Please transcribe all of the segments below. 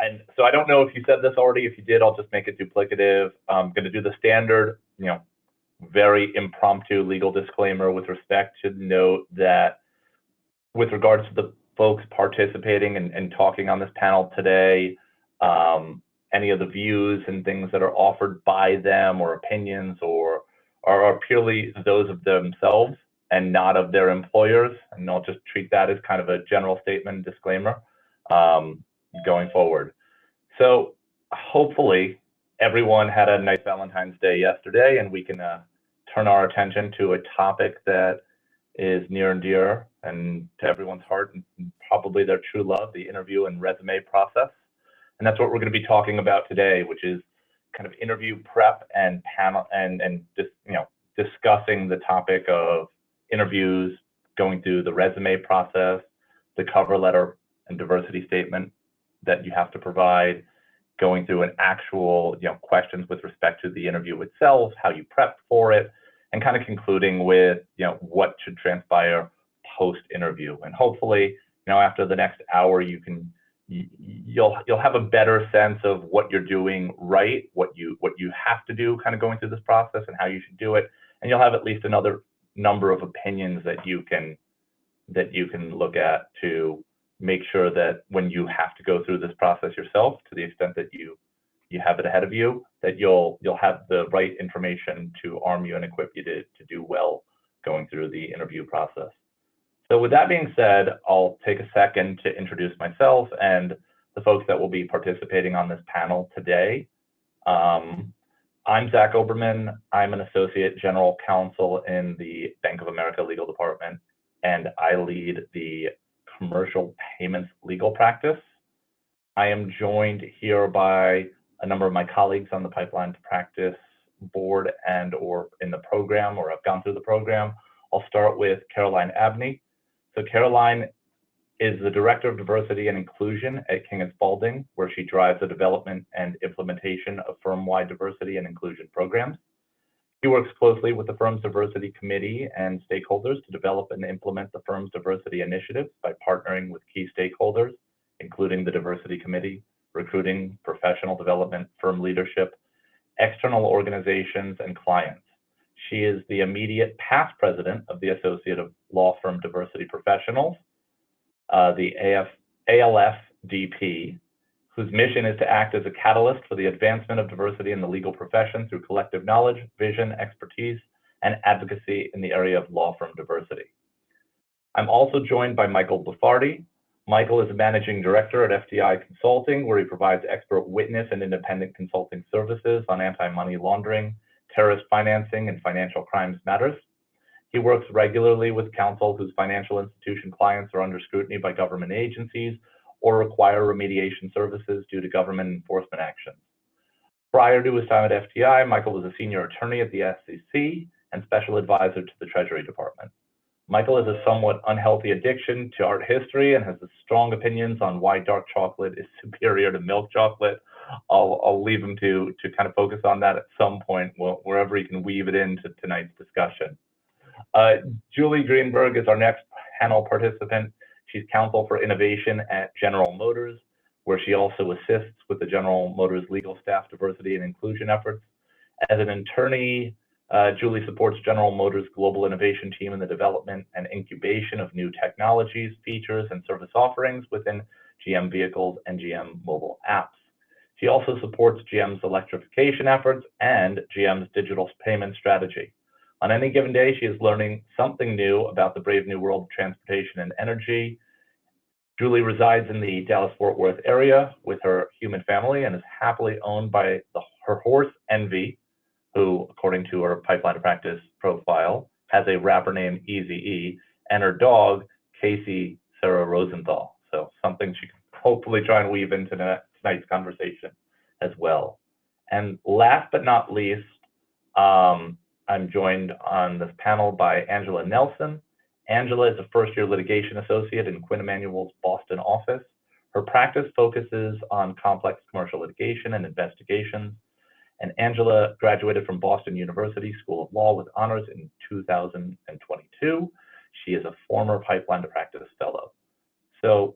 And so I don't know if you said this already. If you did, I'll just make it duplicative. I'm going to do the standard, very impromptu legal disclaimer with respect to note that with regards to the folks participating and talking on this panel today, any of the views and things that are offered by them or opinions or are purely those of themselves and not of their employers. And I'll just treat that as kind of a general statement disclaimer going forward. So hopefully everyone had a nice Valentine's Day yesterday, and we can turn our attention to a topic that is near and dear and to everyone's heart and probably their true love, the interview and resume process. And that's what we're going to be talking about today, which is kind of interview prep and panel and just, discussing the topic of interviews, going through the resume process, the cover letter and diversity statement that you have to provide, going through an actual, questions with respect to the interview itself, how you prep for it, and kind of concluding with, what should transpire post-interview. And hopefully, after the next hour, you'll have a better sense of what you're doing right, what you have to do kind of going through this process and how you should do it. And you'll have at least another number of opinions that you can look at to make sure that when you have to go through this process yourself, to the extent that you have it ahead of you, that you'll have the right information to arm you and equip you to do well going through the interview process. So with that being said, I'll take a second to introduce myself and the folks that will be participating on this panel today. I'm Zach Oberman. I'm an Associate General Counsel in the Bank of America Legal Department, and I lead the Commercial Payments Legal Practice. I am joined here by a number of my colleagues on the Pipeline to Practice board and or in the program, or have gone through the program. I'll start with Caroline Abney. So Caroline is the Director of Diversity and Inclusion at King & Spalding, where she drives the development and implementation of firm-wide diversity and inclusion programs. She works closely with the firm's diversity committee and stakeholders to develop and implement the firm's diversity initiatives by partnering with key stakeholders, including the diversity committee, recruiting, professional development, firm leadership, external organizations, and clients. She is the immediate past president of the Associate of Law Firm Diversity Professionals, the ALFDP, whose mission is to act as a catalyst for the advancement of diversity in the legal profession through collective knowledge, vision, expertise, and advocacy in the area of law firm diversity. I'm also joined by Michael Buffardi. Michael is a managing director at FTI Consulting, where he provides expert witness and independent consulting services on anti-money laundering, terrorist financing, and financial crimes matters. He works regularly with counsel whose financial institution clients are under scrutiny by government agencies or require remediation services due to government enforcement actions. Prior to his time at FTI, Michael was a senior attorney at the SEC and special advisor to the Treasury Department. Michael has a somewhat unhealthy addiction to art history and has strong opinions on why dark chocolate is superior to milk chocolate. I'll leave him to kind of focus on that at some point, wherever he can weave it into tonight's discussion. Julie Greenberg is our next panel participant. She's counsel for innovation at General Motors, where she also assists with the General Motors legal staff diversity and inclusion efforts. As an attorney, Julie supports General Motors' global innovation team in the development and incubation of new technologies, features, and service offerings within GM vehicles and GM mobile apps. She also supports GM's electrification efforts and GM's digital payment strategy. On any given day, she is learning something new about the brave new world of transportation and energy. Julie resides in the Dallas-Fort Worth area with her human family and is happily owned by her horse, Envy, who, according to her Pipeline to Practice profile, has a rapper named Eazy-E, and her dog, Casey Sarah Rosenthal. So something she can hopefully try and weave into tonight's conversation as well. And last but not least, I'm joined on this panel by Angela Nelson. Angela is a first-year litigation associate in Quinn Emanuel's Boston office. Her practice focuses on complex commercial litigation and investigations. And Angela graduated from Boston University School of Law with honors in 2022. She is a former Pipeline to Practice fellow. So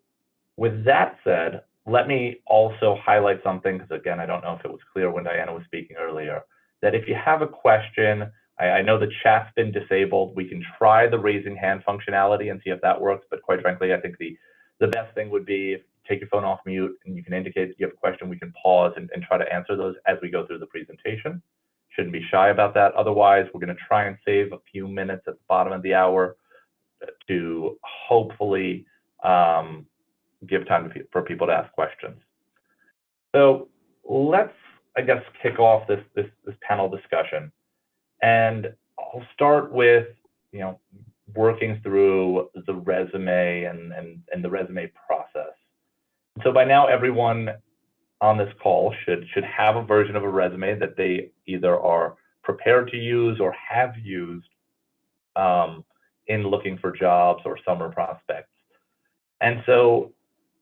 with that said, let me also highlight something, because again, I don't know if it was clear when Diana was speaking earlier, that if you have a question, I know the chat's been disabled. We can try the raising hand functionality and see if that works. But quite frankly, I think the best thing would be if you take your phone off mute and you can indicate that you have a question, we can pause and try to answer those as we go through the presentation. Shouldn't be shy about that. Otherwise, we're going to try and save a few minutes at the bottom of the hour to hopefully give time for people to ask questions. So let's, I guess, kick off this panel discussion. And I'll start with, working through the resume and the resume process. So by now, everyone on this call should have a version of a resume that they either are prepared to use or have used in looking for jobs or summer prospects. And so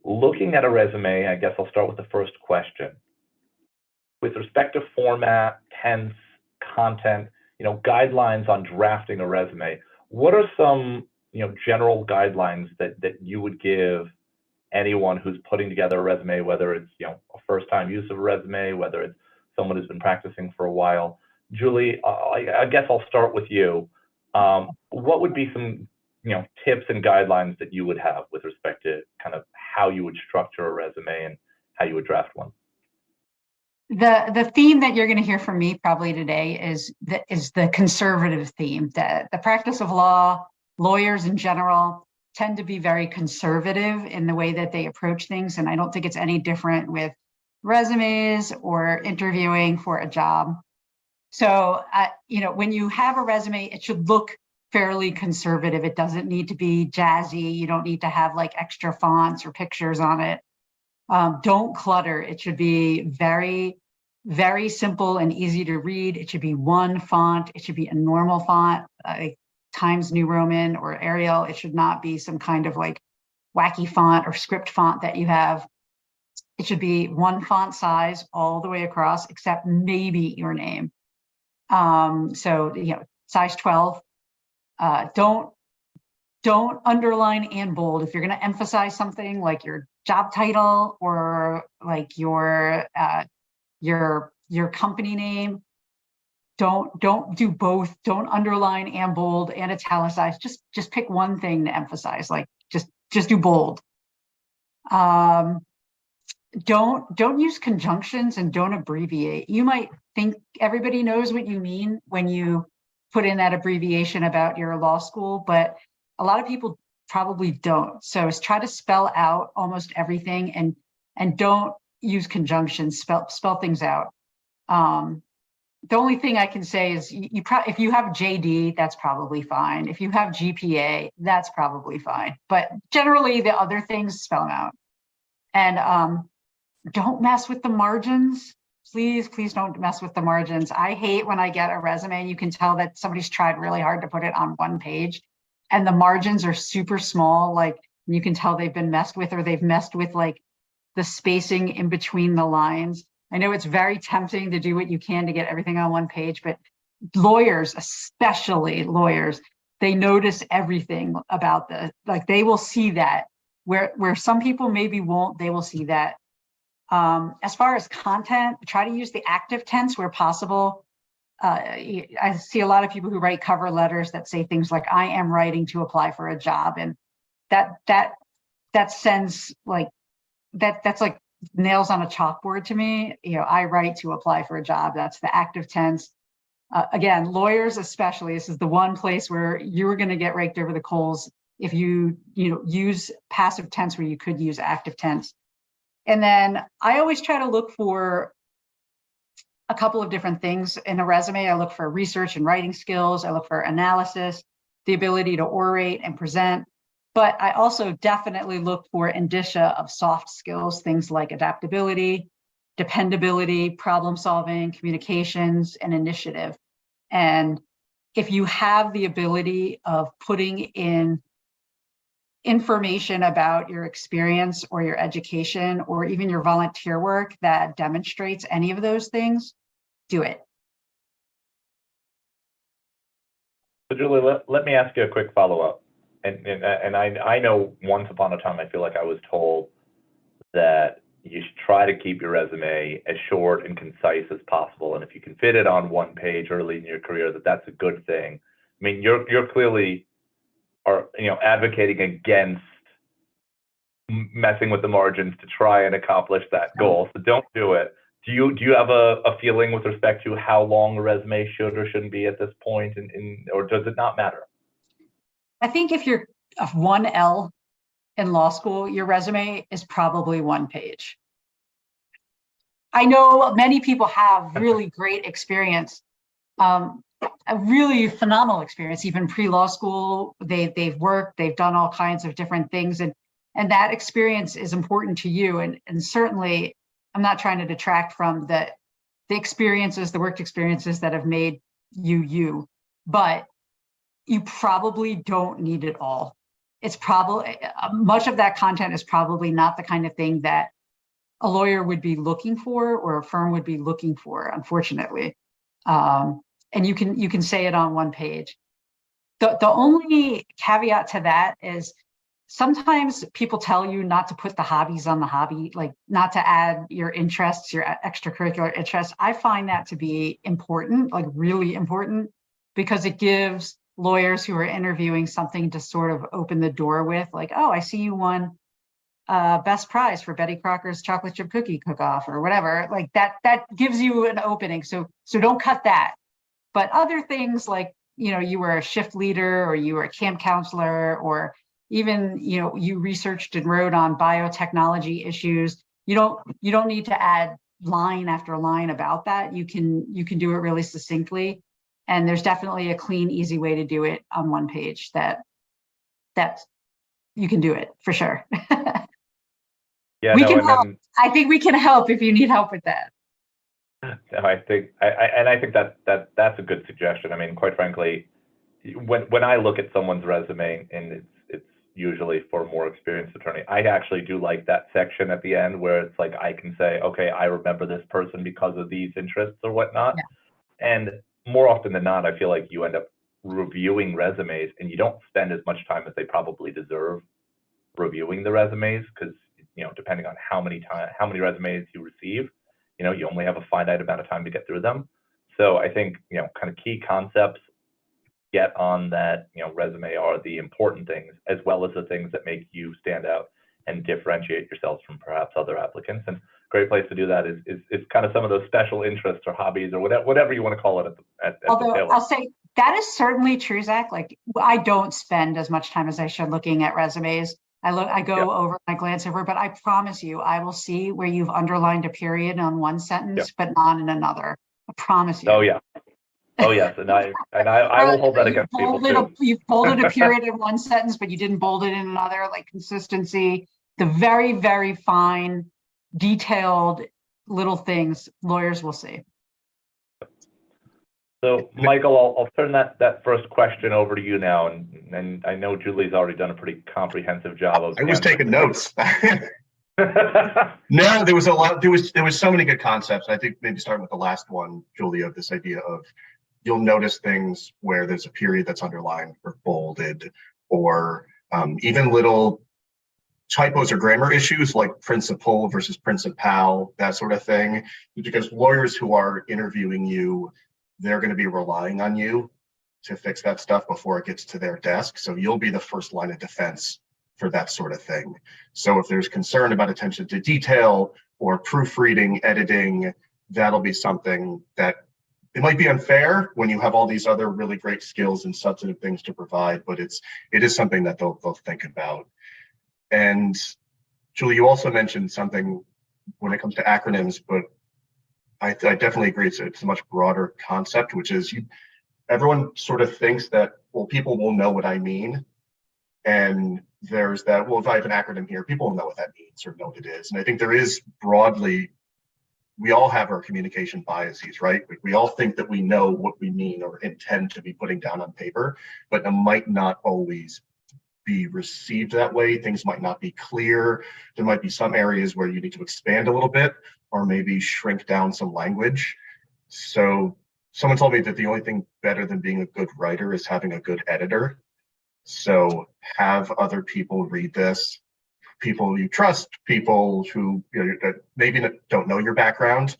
looking at a resume, I guess I'll start with the first question. With respect to format, tense, content, guidelines on drafting a resume, what are some, general guidelines that you would give anyone who's putting together a resume, whether it's, a first-time use of a resume, whether it's someone who's been practicing for a while? Julie, I guess I'll start with you. What would be some, tips and guidelines that you would have with respect to kind of how you would structure a resume and how you would draft one? The theme that you're going to hear from me probably today is the conservative theme. The practice of law, lawyers in general tend to be very conservative in the way that they approach things, and I don't think it's any different with resumes or interviewing for a job. So, when you have a resume, it should look fairly conservative. It doesn't need to be jazzy. You don't need to have like extra fonts or pictures on it. Don't clutter. It should be very, very simple and easy to read. It should be one font. It should be a normal font, like Times New Roman or Arial. It should not be some kind of like wacky font or script font that you have. It should be one font size all the way across, except maybe your name. So, size 12. Don't underline and bold. If you're going to emphasize something like your job title or like your company name, don't do both. Don't underline and bold and italicize. Just pick one thing to emphasize. Like just do bold. Don't use conjunctions and don't abbreviate. You might think everybody knows what you mean when you put in that abbreviation about your law school, but a lot of people probably don't. So try to spell out almost everything and don't use conjunctions, spell things out. The only thing I can say is if you have JD, that's probably fine. If you have GPA, that's probably fine. But generally the other things, spell them out. And don't mess with the margins. Please don't mess with the margins. I hate when I get a resume and you can tell that somebody's tried really hard to put it on one page and the margins are super small. Like you can tell they've been messed with, or they've messed with like the spacing in between the lines. I know it's very tempting to do what you can to get everything on one page, but lawyers, especially lawyers, they notice everything about like they will see that where some people maybe won't, they will see that. As far as content, try to use the active tense where possible. I see a lot of people who write cover letters that say things like, I am writing to apply for a job. And that sends like, that's like nails on a chalkboard to me. I write to apply for a job. That's the active tense. Again, lawyers especially, this is the one place where you're going to get raked over the coals if you use passive tense where you could use active tense. And then I always try to look for a couple of different things in a resume. I look for research and writing skills. I look for analysis, the ability to orate and present. But I also definitely look for indicia of soft skills, things like adaptability, dependability, problem solving, communications, and initiative. And if you have the ability of putting in information about your experience or your education or even your volunteer work that demonstrates any of those things, do it. So Julie, let me ask you a quick follow-up. And I know once upon a time, I feel like I was told that you should try to keep your resume as short and concise as possible. And if you can fit it on one page early in your career, that's a good thing. I mean, you're clearly advocating against messing with the margins to try and accomplish that goal. So don't do it. Do you have a feeling with respect to how long a resume should or shouldn't be at this point, or does it not matter? I think if you're a 1L in law school, your resume is probably one page. I know many people have really great experience, a really phenomenal experience, even pre-law school. They've worked, they've done all kinds of different things, and that experience is important to you. And certainly, I'm not trying to detract from the experiences, the work experiences that have made you, but you probably don't need it all. It's probably, much of that content is probably not the kind of thing that a lawyer would be looking for or a firm would be looking for, unfortunately. And you can say it on one page. The only caveat to that is sometimes people tell you not to put the hobbies on the hobby, like not to add your interests, your extracurricular interests. I find that to be important, like really important, because it gives lawyers who are interviewing something to sort of open the door with, like, oh, I see you won best prize for Betty Crocker's chocolate chip cookie cook-off or whatever. Like that gives you an opening. So don't cut that. But other things like, you were a shift leader, or you were a camp counselor, or even, you researched and wrote on biotechnology issues. You don't need to add line after line about that. You can do it really succinctly. And there's definitely a clean, easy way to do it on one page that you can do it for sure. Yeah, we can help. I think we can help if you need help with that. No, I think that's a good suggestion. I mean, quite frankly, when I look at someone's resume, and it's usually for a more experienced attorney, I actually do like that section at the end where it's like I can say, okay, I remember this person because of these interests or whatnot. Yeah. And more often than not, I feel like you end up reviewing resumes and you don't spend as much time as they probably deserve reviewing the resumes, because depending on how many resumes you receive, you only have a finite amount of time to get through them. So I think kind of key concepts get on that resume are the important things, as well as the things that make you stand out and differentiate yourselves from perhaps other applicants. And great place to do that is kind of some of those special interests or hobbies or whatever you want to call it at Although the tail. I'll say that is certainly true, Zach. Like, I don't spend as much time as I should looking at resumes. I go over, I glance over, but I promise you, I will see where you've underlined a period on one sentence, but not in another. I promise you. Oh yeah. Oh yes, and I will hold that against people too. You bolded a period in one sentence, but you didn't bold it in another. Like consistency, the very, very fine, detailed little things lawyers will see. So, Michael, I'll turn that first question over to you now, and I know Julie's already done a pretty comprehensive job of. I was taking notes. No, there was a lot. There was so many good concepts. I think maybe starting with the last one, Julie, of this idea of you'll notice things where there's a period that's underlined or bolded, or even little typos or grammar issues like principal versus principal, that sort of thing. Because lawyers who are interviewing you, they're going to be relying on you to fix that stuff before it gets to their desk. So you'll be the first line of defense for that sort of thing. So if there's concern about attention to detail or proofreading, editing, that'll be something that it might be unfair when you have all these other really great skills and substantive things to provide, but it is something that they'll think about. And Julie, you also mentioned something when it comes to acronyms, but I definitely agree. It's a much broader concept, which is everyone sort of thinks that, well, people will know what I mean. And there's that, well, if I have an acronym here, people will know what that means or know what it is. And I think there is broadly, we all have our communication biases, right? We all think that we know what we mean or intend to be putting down on paper, but it might not always be received that way. Things might not be clear. There might be some areas where you need to expand a little bit or maybe shrink down some language. So someone told me that the only thing better than being a good writer is having a good editor. So have other people read this. people you trust, people who that maybe don't know your background,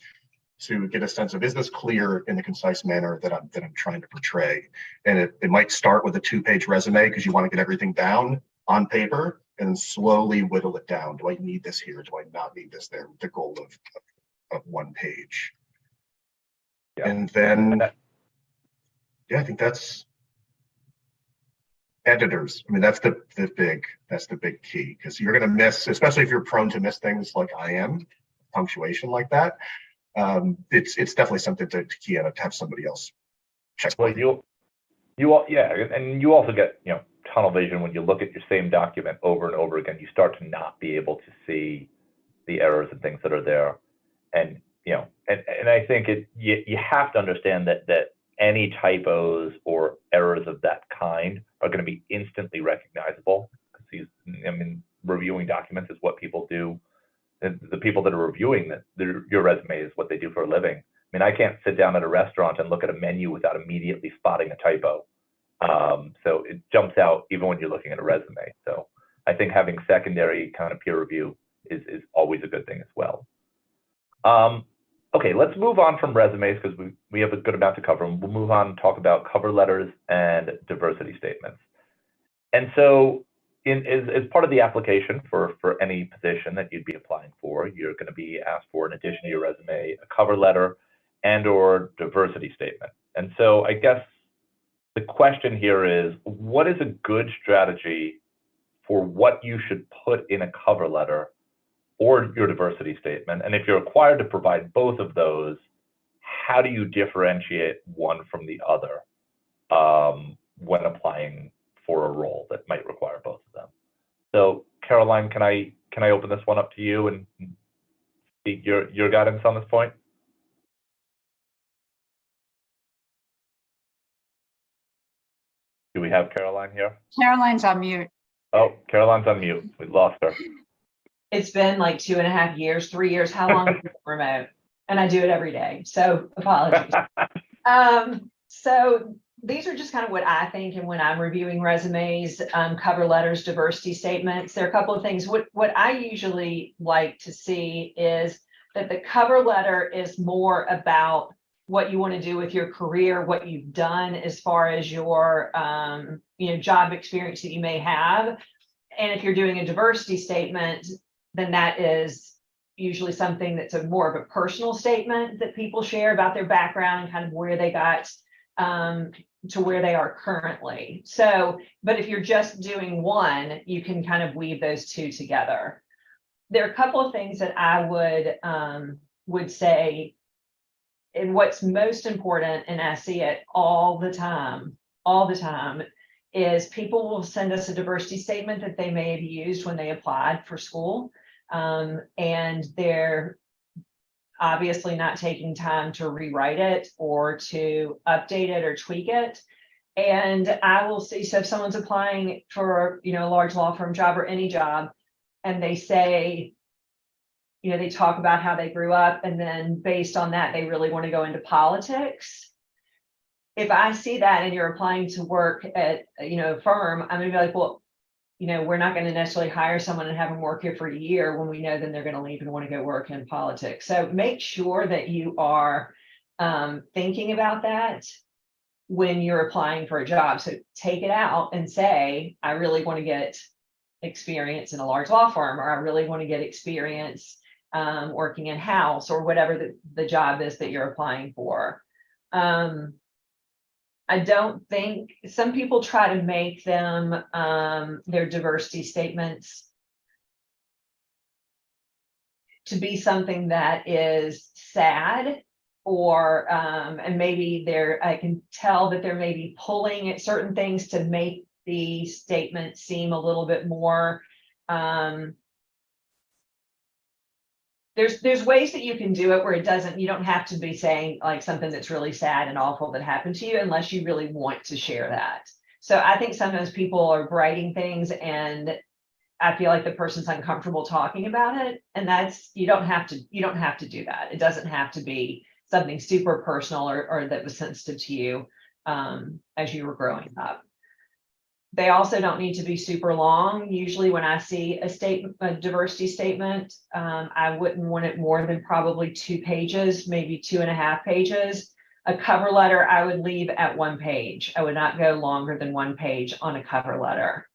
to get a sense of, is this clear in the concise manner that I'm trying to portray? And it might start with a 2-page resume because you want to get everything down on paper and then slowly whittle it down. Do I need this here? Do I not need this there? The goal of 1 page. Yeah. And then, yeah, I think that's editors. I mean, that's the big key, because you're going to miss, especially if you're prone to miss things like I am, punctuation like that. It's definitely something to key in, to have somebody else check. Well, and you also get tunnel vision when you look at your same document over and over again. You start to not be able to see the errors and things that are there, and and I think you have to understand that any typos or errors of that kind are going to be instantly recognizable, because reviewing documents is what people do. And the people that are reviewing your resume is what they do for a living. I mean, I can't sit down at a restaurant and look at a menu without immediately spotting a typo. So it jumps out even when you're looking at a resume. So I think having secondary kind of peer review is always a good thing as well. Okay, let's move on from resumes, because we have a good amount to cover. We'll move on and talk about cover letters and diversity statements. And so as part of the application for any position that you'd be applying for, you're going to be asked for, in addition to your resume, a cover letter and or diversity statement. And so I guess the question here is, what is a good strategy for what you should put in a cover letter or your diversity statement? And if you're required to provide both of those, how do you differentiate one from the other when applying for a role that might require both of them? So Caroline, can I open this one up to you and seek your guidance on this point? Do we have Caroline here? Caroline's on mute. Oh, Caroline's on mute. We lost her. It's been like 2.5 years, 3 years. How long is it remote? And I do it every day. So apologies. So these are just kind of what I think, and when I'm reviewing resumes, cover letters, diversity statements, there are a couple of things. What I usually like to see is that the cover letter is more about what you want to do with your career, what you've done as far as your job experience that you may have. And if you're doing a diversity statement, then that is usually something that's more of a personal statement that people share about their background and kind of where they got to where they are currently. So, but if you're just doing one, you can kind of weave those two together. There are a couple of things that I would say, and what's most important, and I see it all the time, is people will send us a diversity statement that they may have used when they applied for school. And they're obviously not taking time to rewrite it or to update it or tweak it. And I will see, so if someone's applying for, a large law firm job or any job, and they say, they talk about how they grew up, and then based on that, they really want to go into politics. If I see that and you're applying to work at, a firm, I'm going to be like, well, we're not going to necessarily hire someone and have them work here for a year when we know then they're going to leave and want to go work in politics. So make sure that you are thinking about that when you're applying for a job. So take it out and say, I really want to get experience in a large law firm, or I really want to get experience working in house, or whatever the job is that you're applying for. I don't think, some people try to make them their diversity statements to be something that is sad, or and maybe I can tell that they're maybe pulling at certain things to make the statement seem a little bit more there's ways that you can do it where you don't have to be saying like something that's really sad and awful that happened to you, unless you really want to share that. So I think sometimes people are writing things and I feel like the person's uncomfortable talking about it, and you don't have to do that. It doesn't have to be something super personal or that was sensitive to you as you were growing up. They also don't need to be super long. Usually when I see a statement, a diversity statement, I wouldn't want it more than probably 2 pages, maybe 2.5 pages. A cover letter, I would leave at 1 page. I would not go longer than 1 page on a cover letter.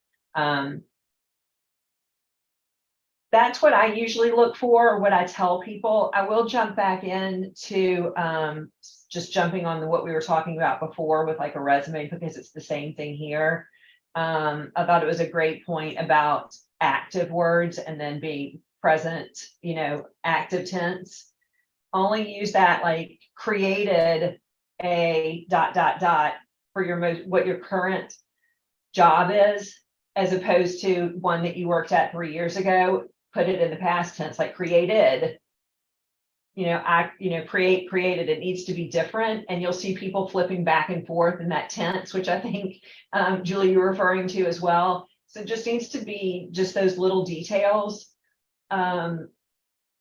That's what I usually look for, or what I tell people. I will jump back into just jumping on what we were talking about before with like a resume, because it's the same thing here. I thought it was a great point about active words and then being present, active tense. Only use that like created a ... for what your current job is, as opposed to one that you worked at 3 years ago. Put it in the past tense, like created, created. It needs to be different. And you'll see people flipping back and forth in that tense, which I think, Julie, you're referring to as well. So it just needs to be just those little details. In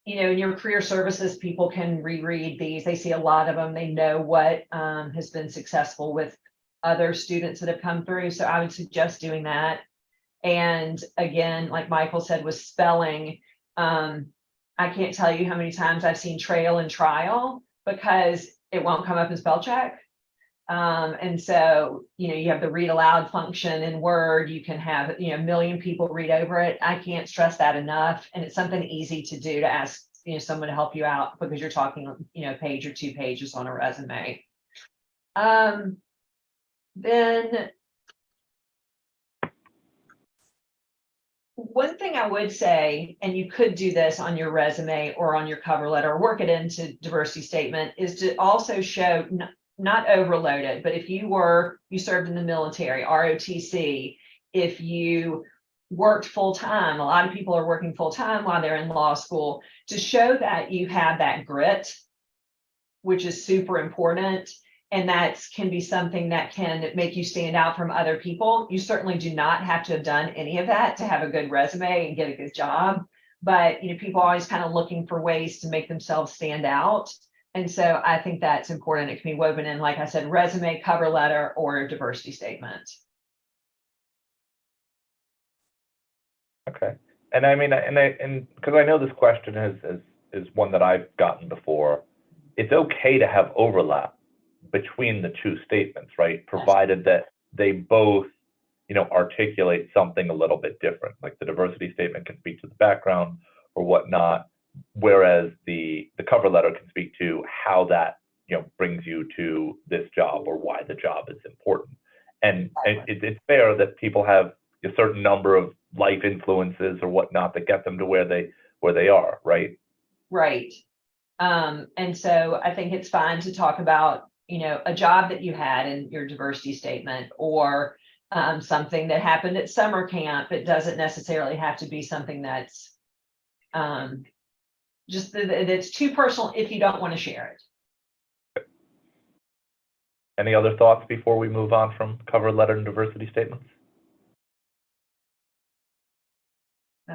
your career services, people can reread these. They see a lot of them. They know what has been successful with other students that have come through. So I would suggest doing that. And again, like Michael said, with spelling, I can't tell you how many times I've seen trail and trial because it won't come up in spell check. And so, you have the read aloud function in Word. You can have, a million people read over it. I can't stress that enough. And it's something easy to do, to ask, someone to help you out, because you're talking, a page or 2 pages on a resume. Then one thing I would say, and you could do this on your resume or on your cover letter, or work it into diversity statement, is to also show, not overloaded, but if you served in the military, ROTC, if you worked full-time, a lot of people are working full-time while they're in law school, to show that you have that grit, which is super important. And that can be something that can make you stand out from other people. You certainly do not have to have done any of that to have a good resume and get a good job. But people are always kind of looking for ways to make themselves stand out. And so I think that's important. It can be woven in, like I said, resume, cover letter, or diversity statement. Okay. And I mean, and because I know this question is one that I've gotten before. It's okay to have overlap between the 2 statements, right? Provided that they both, articulate something a little bit different. Like the diversity statement can speak to the background or whatnot, whereas the cover letter can speak to how that, brings you to this job or why the job is important. And it's fair that people have a certain number of life influences or whatnot that get them to where they are, right? Right. And so I think it's fine to talk about, a job that you had in your diversity statement, or something that happened at summer camp. It doesn't necessarily have to be something that's just that's too personal if you don't want to share it. Any other thoughts before we move on from cover letter and diversity statements?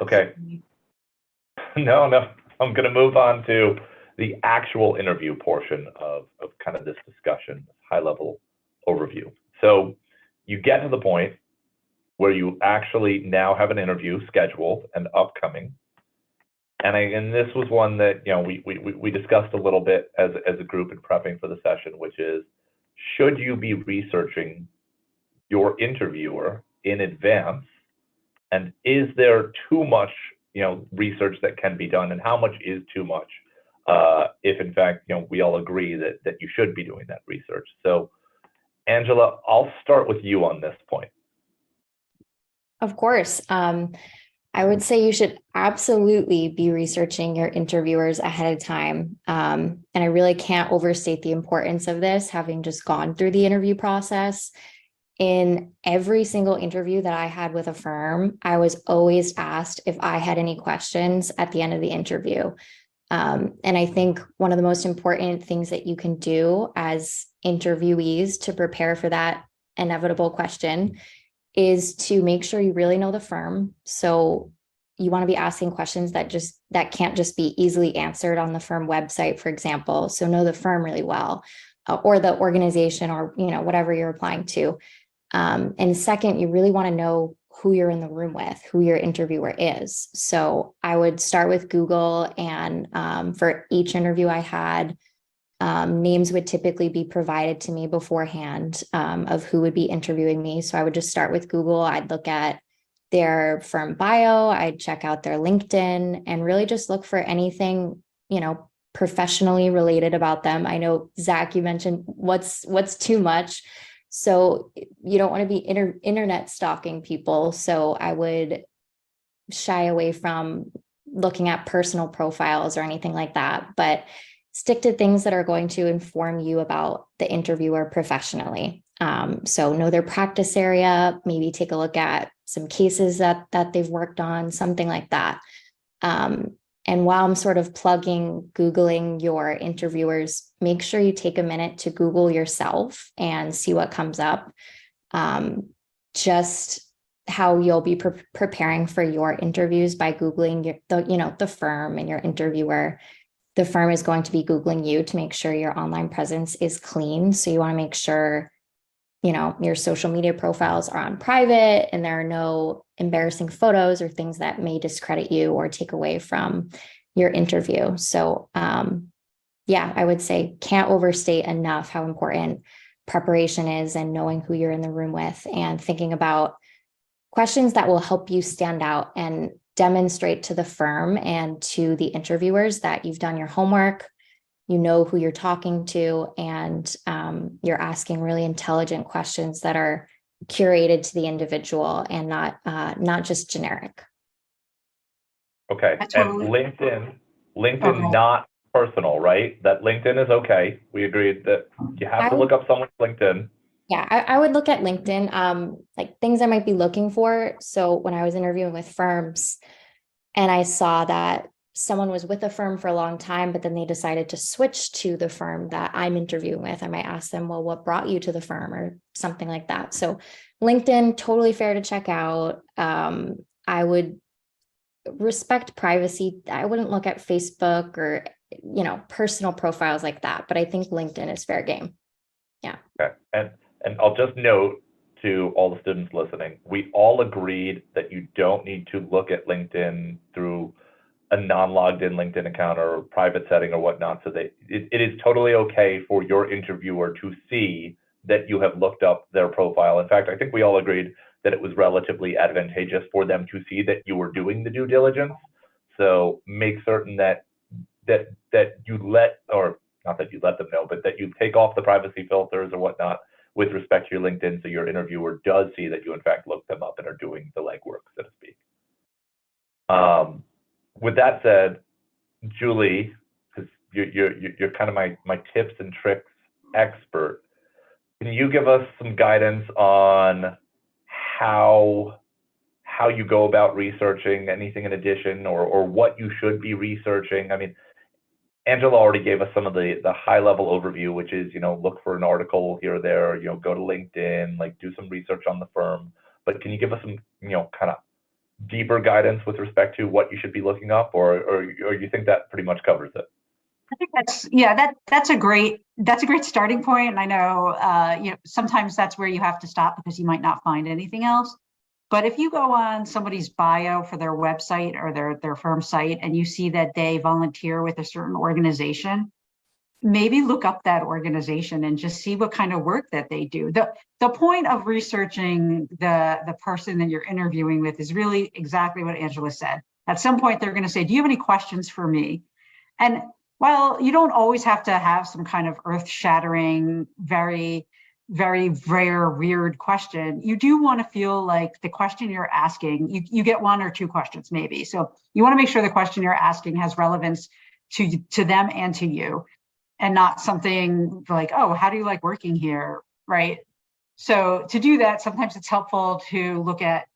Okay. No, I'm going to move on to the actual interview portion of kind of this discussion, high level overview. So you get to the point where you actually now have an interview scheduled and upcoming. And this was one that, we discussed a little bit as a group in prepping for the session, which is, should you be researching your interviewer in advance? And is there too much, research that can be done, and how much is too much? If in fact, we all agree that you should be doing that research. So Angela, I'll start with you on this point. Of course. I would say you should absolutely be researching your interviewers ahead of time. And I really can't overstate the importance of this, having just gone through the interview process. In every single interview that I had with a firm, I was always asked if I had any questions at the end of the interview. And I think one of the most important things that you can do as interviewees to prepare for that inevitable question is to make sure you really know the firm. So you want to be asking questions that can't just be easily answered on the firm website, for example. So know the firm really well, or the organization, or whatever you're applying to. And second, you really want to know who you're in the room with, who your interviewer is. So I would start with Google, and for each interview I had, names would typically be provided to me beforehand of who would be interviewing me. So I would just start with Google. I'd look at their firm bio, I'd check out their LinkedIn, and really just look for anything, professionally related about them. I know, Zach, you mentioned what's too much. So you don't want to be internet stalking people. So I would shy away from looking at personal profiles or anything like that, but stick to things that are going to inform you about the interviewer professionally. So know their practice area, maybe take a look at some cases that they've worked on, something like that. And while I'm sort of Googling your interviewers, make sure you take a minute to Google yourself and see what comes up. Just how you'll be preparing for your interviews by Googling the firm and your interviewer. The firm is going to be Googling you to make sure your online presence is clean. So you want to make sure, your social media profiles are on private and there are no embarrassing photos or things that may discredit you or take away from your interview. So, I would say can't overstate enough how important preparation is, and knowing who you're in the room with and thinking about questions that will help you stand out and demonstrate to the firm and to the interviewers that you've done your homework, you know who you're talking to, and you're asking really intelligent questions that are curated to the individual and not just generic. Okay, and LinkedIn, not personal, right? That LinkedIn is okay. We agreed that you have to look up someone's LinkedIn. Yeah, I would look at LinkedIn, like things I might be looking for. So when I was interviewing with firms and I saw that someone was with a firm for a long time, but then they decided to switch to the firm that I'm interviewing with, I might ask them, well, what brought you to the firm, or something like that. So LinkedIn, totally fair to check out. I would respect privacy. I wouldn't look at Facebook or, personal profiles like that, but I think LinkedIn is fair game. Yeah. Okay. And I'll just note to all the students listening, we all agreed that you don't need to look at LinkedIn through a non-logged in LinkedIn account or a private setting or whatnot. So that it is totally okay for your interviewer to see that you have looked up their profile. In fact, I think we all agreed that it was relatively advantageous for them to see that you were doing the due diligence. So make certain that you let, or not that you let them know, but that you take off the privacy filters or whatnot with respect to your LinkedIn, so your interviewer does see that you in fact looked them up and are doing the legwork, so to speak. With that said, Julie, because you're kind of my tips and tricks expert, can you give us some guidance on how you go about researching anything in addition, or what you should be researching? I mean, Angela already gave us some of the high level overview, which is, look for an article here or there, go to LinkedIn, like do some research on the firm. But can you give us some, kind of deeper guidance with respect to what you should be looking up, or you think that pretty much covers it? I think that's a great starting point. And I know, sometimes that's where you have to stop because you might not find anything else. But if you go on somebody's bio for their website or their firm site, and you see that they volunteer with a certain organization, maybe look up that organization and just see what kind of work that they do. The point of researching the person that you're interviewing with is really exactly what Angela said. At some point, they're going to say, do you have any questions for me? And while you don't always have to have some kind of earth-shattering, very, very rare, weird question, you do want to feel like the question you're asking, you get one or two questions maybe. So you want to make sure the question you're asking has relevance to them and to you, and not something like, oh, how do you like working here, right? So to do that, sometimes it's helpful to look at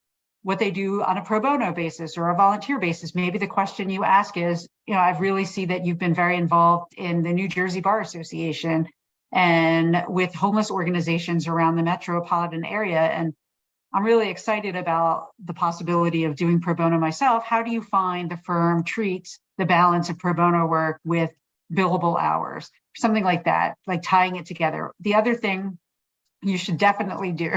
what they do on a pro bono basis or a volunteer basis. Maybe the question you ask is, I really see that you've been very involved in the New Jersey Bar Association and with homeless organizations around the metropolitan area. And I'm really excited about the possibility of doing pro bono myself. How do you find the firm treats the balance of pro bono work with billable hours? Something like that, like tying it together. The other thing you should definitely do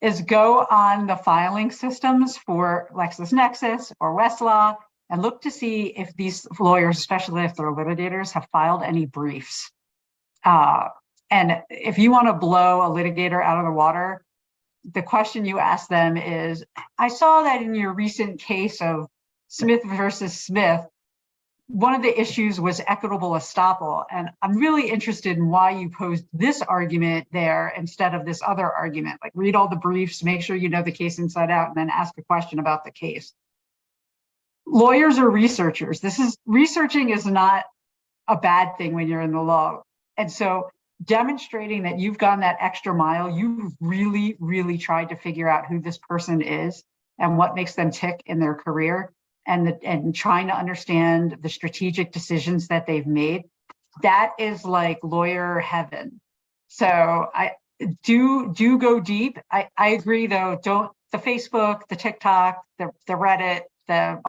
is go on the filing systems for LexisNexis or Westlaw and look to see if these lawyers, especially if they're litigators, have filed any briefs. And if you want to blow a litigator out of the water, the question you ask them is, I saw that in your recent case of Smith versus Smith, one of the issues was equitable estoppel. And I'm really interested in why you posed this argument there instead of this other argument. Like, read all the briefs, make sure you know the case inside out, and then ask a question about the case. Lawyers are researchers. Researching is not a bad thing when you're in the law. And so demonstrating that you've gone that extra mile, you've really, really tried to figure out who this person is and what makes them tick in their career, and trying to understand the strategic decisions that they've made. That is like lawyer heaven. So I do go deep. I agree though, don't the Facebook, the TikTok, the Reddit,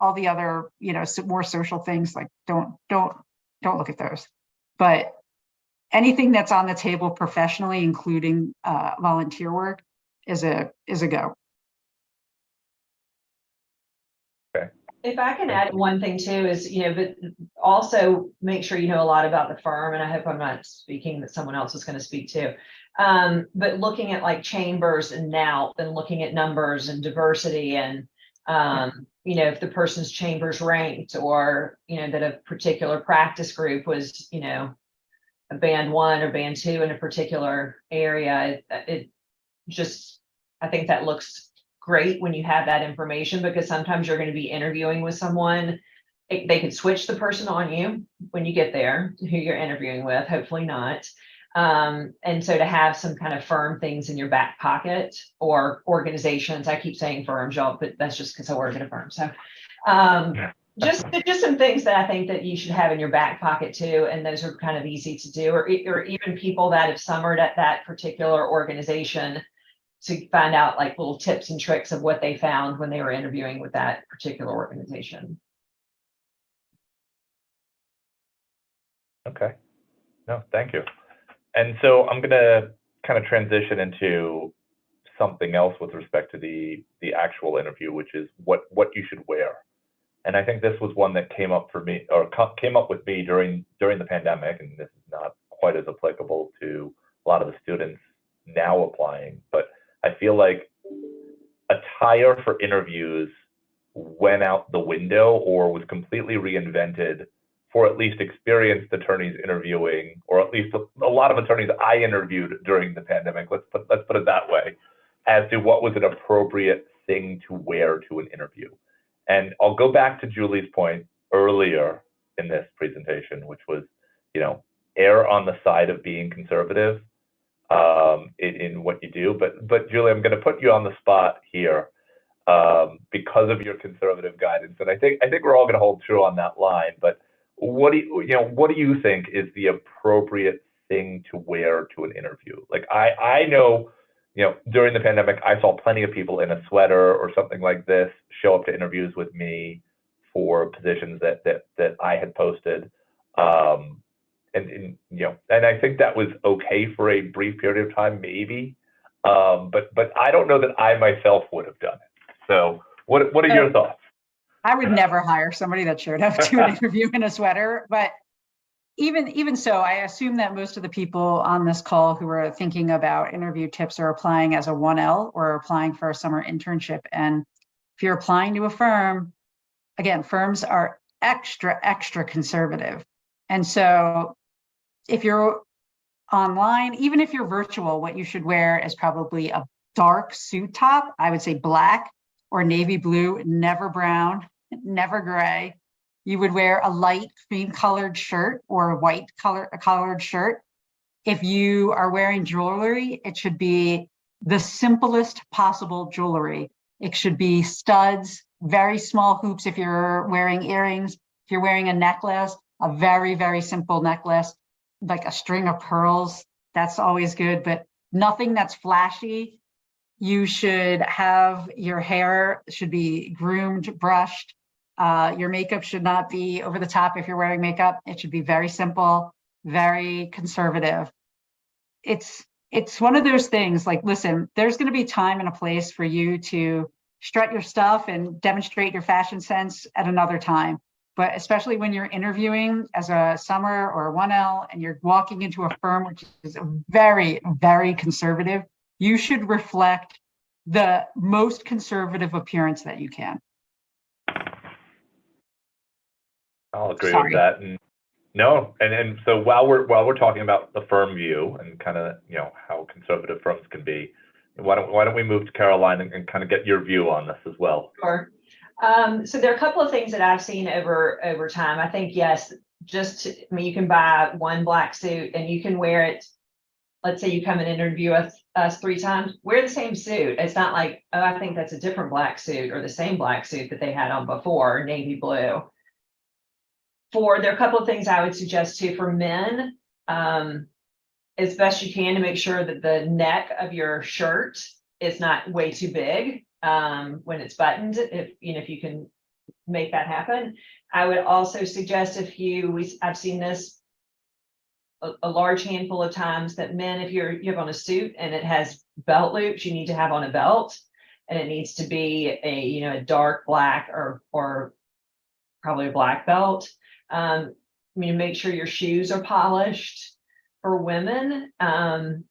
all the other, more social things, like don't look at those. But anything that's on the table professionally, including volunteer work, is a go. Okay. If I can add one thing too is, but also make sure you know a lot about the firm, and I hope I'm not speaking that someone else is going to speak too. But looking at like chambers and NALP and looking at numbers and diversity and, if the person's chambers ranked, or, that a particular practice group was, a band 1 or band 2 in a particular area, I think that looks great when you have that information, because sometimes you're going to be interviewing with someone. They could switch the person on you when you get there, who you're interviewing with, hopefully not. And so to have some kind of firm things in your back pocket, or organizations, I keep saying firms, y'all, but that's just because I work at a firm. So just some things that I think that you should have in your back pocket too. And those are kind of easy to do, or even people that have summered at that particular organization, to find out like little tips and tricks of what they found when they were interviewing with that particular organization. Okay. No, thank you. And so I'm going to kind of transition into something else with respect to the actual interview, which is what you should wear. And I think this was one that came up for me, or came up with me during the pandemic, and this is not quite as applicable to a lot of the students now applying, but I feel like attire for interviews went out the window or was completely reinvented for at least experienced attorneys interviewing, or at least a lot of attorneys I interviewed during the pandemic, let's put it that way, as to what was an appropriate thing to wear to an interview. And I'll go back to Julie's point earlier in this presentation, which was, err on the side of being conservative in what you do. But Julie, I'm going to put you on the spot here because of your conservative guidance, and I think we're all going to hold true on that line. But what do you think is the appropriate thing to wear to an interview? Like I know, during the pandemic, I saw plenty of people in a sweater or something like this show up to interviews with me for positions that I had posted. And I think that was okay for a brief period of time, maybe. But I don't know that I myself would have done it. So what are your thoughts? I would never hire somebody that showed up to an interview in a sweater, but even so, I assume that most of the people on this call who are thinking about interview tips are applying as a 1L or applying for a summer internship. And if you're applying to a firm, again, firms are extra conservative. And so if you're online, even if you're virtual, what you should wear is probably a dark suit top. I would say black or navy blue, never brown, never gray. You would wear a light cream colored shirt or a white colored shirt. If you are wearing jewelry, it should be the simplest possible jewelry. It should be studs, very small hoops if you're wearing earrings. If you're wearing a necklace, a very, very simple necklace, like a string of pearls, that's always good, but nothing that's flashy. You should have your hair should be groomed, brushed. Your makeup should not be over the top if you're wearing makeup. It should be very simple, very conservative. It's it's one of those things like, listen, there's going to be time and a place for you to strut your stuff and demonstrate your fashion sense at another time. But especially when you're interviewing as a summer or a 1L and you're walking into a firm which is very, very conservative, you should reflect the most conservative appearance that you can. I'll agree Sorry. with that. And no, and so while we're talking about the firm view and kind of how conservative firms can be, why don't we move to Caroline and kind of get your view on this as well? Sure. So there are a couple of things that I've seen over time. I think, yes, I mean, you can buy one black suit and you can wear it. Let's say you come and interview us 3 times, wear the same suit. It's not like, oh, I think that's a different black suit or the same black suit that they had on before, navy blue. There are a couple of things I would suggest too for men, as best you can to make sure that the neck of your shirt is not way too big when it's buttoned. If you can make that happen. I would also suggest I've seen this a large handful of times that men, if you have on a suit and it has belt loops, you need to have on a belt, and it needs to be a dark black or probably a black belt. Make sure your shoes are polished. For women,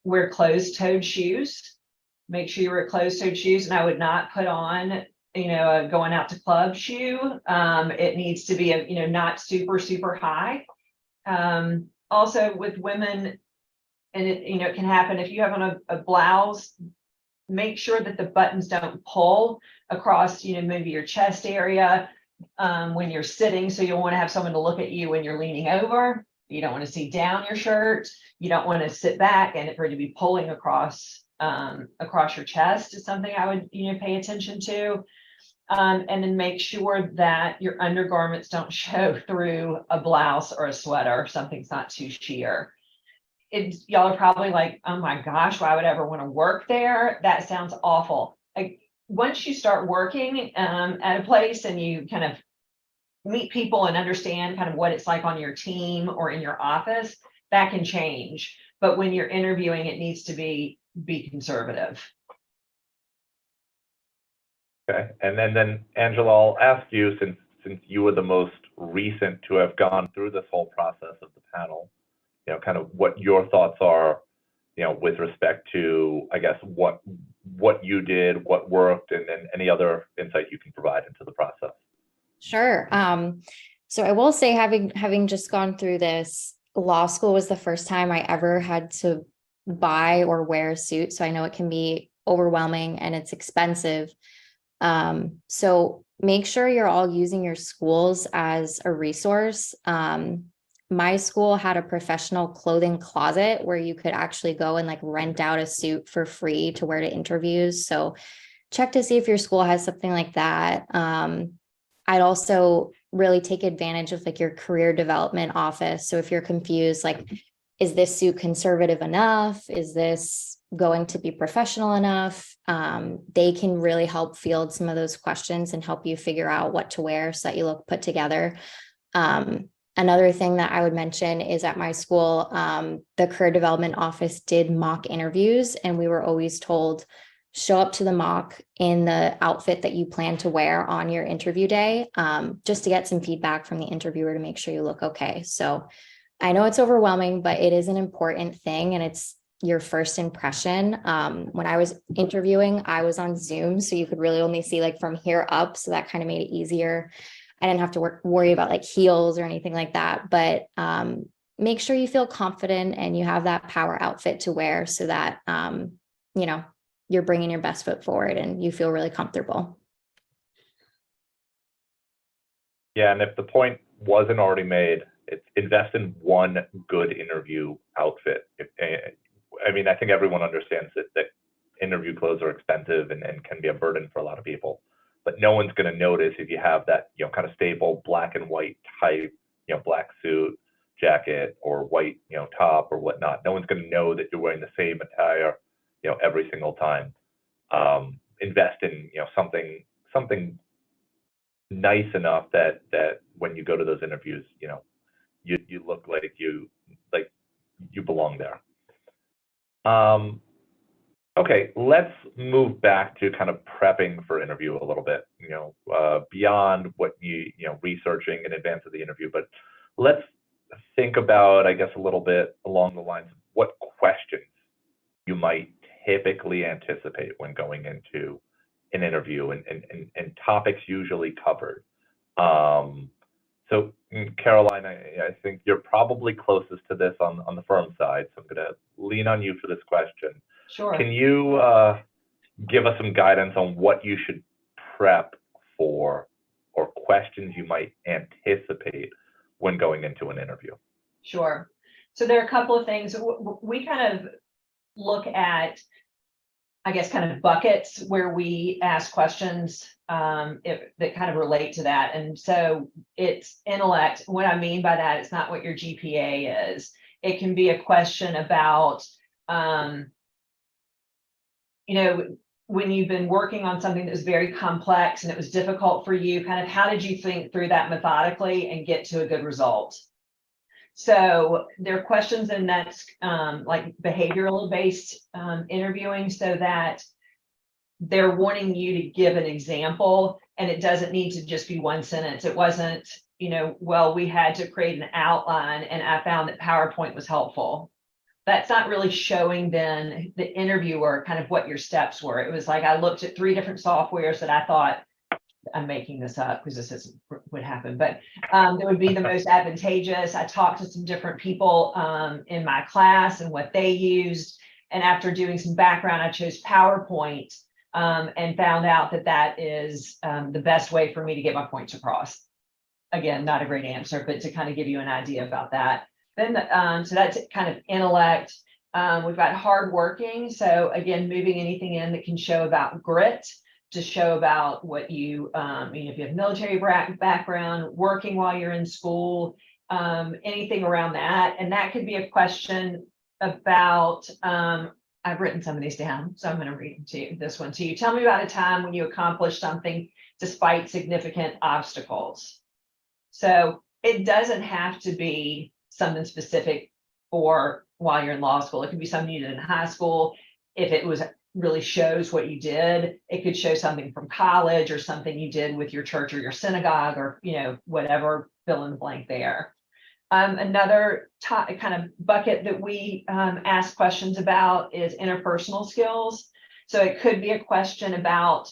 wear closed-toed shoes. Make sure you wear closed-toed shoes, and I would not put on, a going out to club shoe. It needs to be not super, super high. Also with women, and it can happen if you have on a blouse, make sure that the buttons don't pull across, maybe your chest area when you're sitting. So you'll want to have someone to look at you when you're leaning over. You don't want to see down your shirt. You don't want to sit back and for it to be pulling across your chest is something I would pay attention to. And then make sure that your undergarments don't show through a blouse or a sweater. Something's not too sheer. Y'all are probably like, oh my gosh, why would I ever want to work there? That sounds awful. Like, once you start working at a place and you kind of meet people and understand kind of what it's like on your team or in your office, that can change. But when you're interviewing, it needs to be conservative. Okay, and then Angela, I'll ask you, since you were the most recent to have gone through this whole process of the panel, kind of what your thoughts are, with respect to, I guess, what you did, what worked, and any other insight you can provide into the process. Sure. So I will say, having just gone through this, law school was the first time I ever had to buy or wear a suit. So I know it can be overwhelming and it's expensive. So make sure you're all using your schools as a resource. My school had a professional clothing closet where you could actually go and rent out a suit for free to wear to interviews. So check to see if your school has something like that. I'd also really take advantage of your career development office. So if you're confused, is this suit conservative enough? Is this going to be professional enough? They can really help field some of those questions and help you figure out what to wear so that you look put together. Another thing that I would mention is at my school, the career development office did mock interviews, and we were always told, show up to the mock in the outfit that you plan to wear on your interview day, just to get some feedback from the interviewer to make sure you look okay. So I know it's overwhelming, but it is an important thing, and it's your first impression. When I was interviewing, I was on Zoom, so you could really only see from here up. So that kind of made it easier. I didn't have to worry about heels or anything like that, but make sure you feel confident and you have that power outfit to wear so that, you're bringing your best foot forward and you feel really comfortable. Yeah, and if the point wasn't already made, it's invest in one good interview outfit. I think everyone understands that interview clothes are expensive and can be a burden for a lot of people, but no one's going to notice if you have that kind of staple black and white type, black suit, jacket, or white top or whatnot. No one's going to know that you're wearing the same attire every single time. Invest in something nice enough that when you go to those interviews, you look like you belong there. Okay, let's move back to kind of prepping for interview a little bit, beyond what researching in advance of the interview, but let's think about, I guess, a little bit along the lines of what questions you might typically anticipate when going into an interview and topics usually covered. So Caroline, I think you're probably closest to this on the firm side, so I'm going to lean on you for this question. Sure. Can you give us some guidance on what you should prep for or questions you might anticipate when going into an interview? Sure. So there are a couple of things. We kind of look at, I guess, kind of buckets where we ask questions that kind of relate to that. And so it's intellect. What I mean by that, it's not what your GPA is. It can be a question about, when you've been working on something that was very complex and it was difficult for you, kind of how did you think through that methodically and get to a good result? So there are questions, and that's like behavioral based interviewing, so that they're wanting you to give an example, and it doesn't need to just be one sentence. It wasn't, well, we had to create an outline and I found that PowerPoint was helpful. That's not really showing then the interviewer kind of what your steps were. It was like, I looked at 3 different softwares that I thought, I'm making this up because this isn't what happened, but that would be the most advantageous. I talked to some different people in my class and what they used. And after doing some background, I chose PowerPoint and found out that that is the best way for me to get my points across. Again, not a great answer, but to kind of give you an idea about that. Then, so that's kind of intellect. We've got hardworking. So again, moving anything in that can show about grit, to show about what you, if you have military background, working while you're in school, anything around that. And that could be a question about, I've written some of these down, so I'm going to read to you this one to you. Tell me about a time when you accomplished something despite significant obstacles. So it doesn't have to be something specific for while you're in law school. It could be something you did in high school. If it was really shows what you did, it could show something from college or something you did with your church or your synagogue, or whatever, fill in the blank there. Another kind of bucket that we ask questions about is interpersonal skills. So it could be a question about,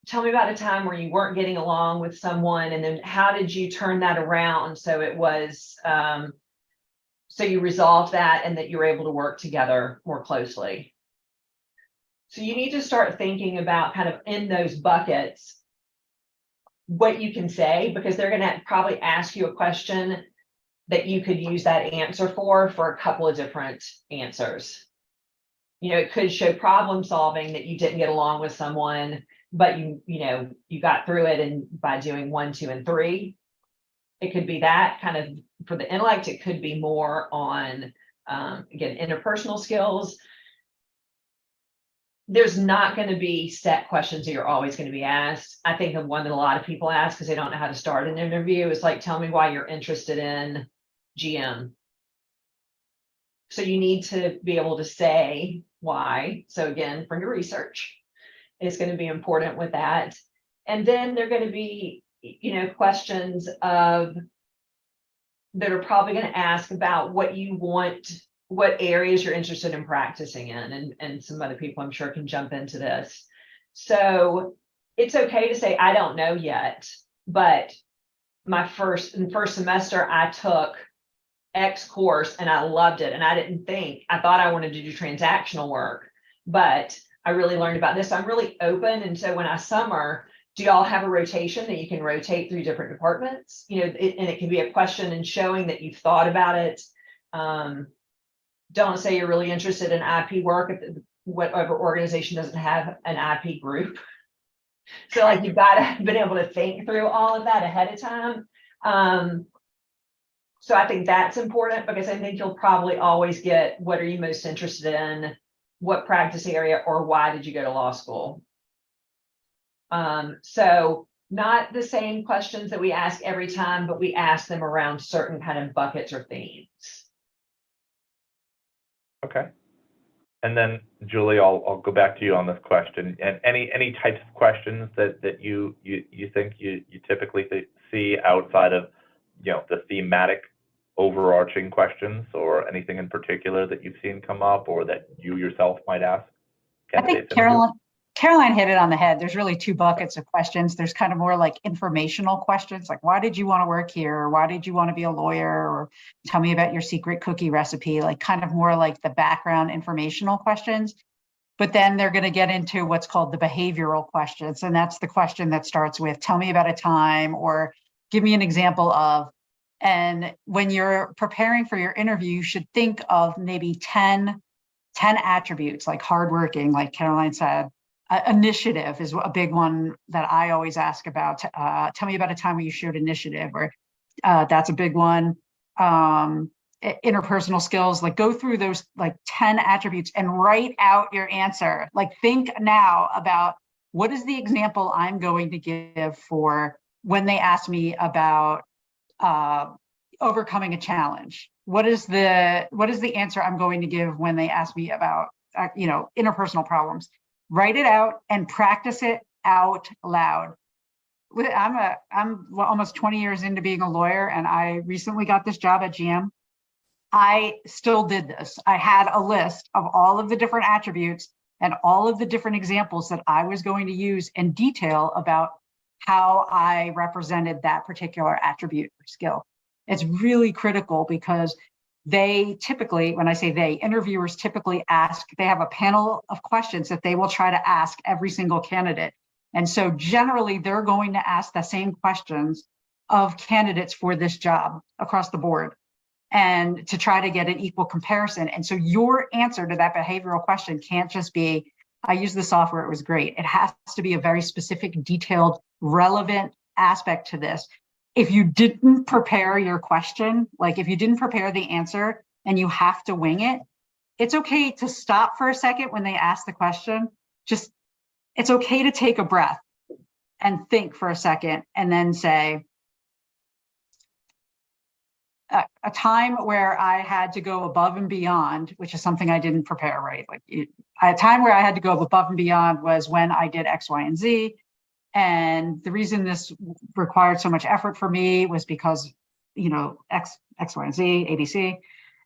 tell me about a time where you weren't getting along with someone, and then how did you turn that around so it was so you resolved that and that you were able to work together more closely. So you need to start thinking about kind of in those buckets what you can say, because they're going to probably ask you a question that you could use that answer for a couple of different answers. It could show problem solving, that you didn't get along with someone, but you got through it, and by doing 1, 2, and 3. It could be that kind of for the intellect. It could be more on again, interpersonal skills. There's not going to be set questions that you're always going to be asked. I think the one that a lot of people ask because they don't know how to start an interview is like, tell me why you're interested in GM. So you need to be able to say why. So again, from your research, is going to be important with that. And then they're going to be, questions that are probably going to ask about what you want, what areas you're interested in practicing in, and some other people I'm sure can jump into this. So it's okay to say, I don't know yet, but in first semester, I took X course and I loved it. And I thought I wanted to do transactional work, but I really learned about this. So I'm really open. And so when I summer, do y'all have a rotation that you can rotate through different departments? And it can be a question and showing that you've thought about it. Don't say you're really interested in IP work if whatever organization doesn't have an IP group. So like you've got to have been able to think through all of that ahead of time. So I think that's important, because I think you'll probably always get, what are you most interested in? What practice area, or why did you go to law school? So not the same questions that we ask every time, but we ask them around certain kind of buckets or themes. Okay. And then Julie, I'll go back to you on this question. And any types of questions that you think you typically see outside of, the thematic overarching questions, or anything in particular that you've seen come up or that you yourself might ask I think candidates? Caroline hit it on the head. There's really two buckets of questions. There's kind of more like informational questions, like why did you want to work here? Or why did you want to be a lawyer? Or tell me about your secret cookie recipe, like kind of more like the background informational questions. But then they're going to get into what's called the behavioral questions. And that's the question that starts with, tell me about a time, or give me an example of. And when you're preparing for your interview, you should think of maybe 10 attributes, like hardworking, like Caroline said. Initiative is a big one that I always ask about. Tell me about a time where you showed initiative, or that's a big one. Interpersonal skills, like go through those like 10 attributes and write out your answer. Like think now about what is the example I'm going to give for when they ask me about overcoming a challenge. What is the answer I'm going to give when they ask me about interpersonal problems? Write it out and practice it out loud. I'm almost 20 years into being a lawyer, and I recently got this job at GM. I still did this. I had a list of all of the different attributes and all of the different examples that I was going to use in detail about how I represented that particular attribute or skill. It's really critical because they typically, when I say they, interviewers typically ask, they have a panel of questions that they will try to ask every single candidate. And so generally they're going to ask the same questions of candidates for this job across the board, and to try to get an equal comparison. And so your answer to that behavioral question can't just be, I used the software, it was great. It has to be a very specific, detailed, relevant aspect to this. If you didn't prepare your question, like if you didn't prepare the answer and you have to wing it, it's okay to stop for a second when they ask the question. It's okay to take a breath and think for a second and then say, a time where I had to go above and beyond, which is something I didn't prepare, right? A time where I had to go above and beyond was when I did X, Y, and Z. And the reason this required so much effort for me was because, X, Y, and Z, ABC.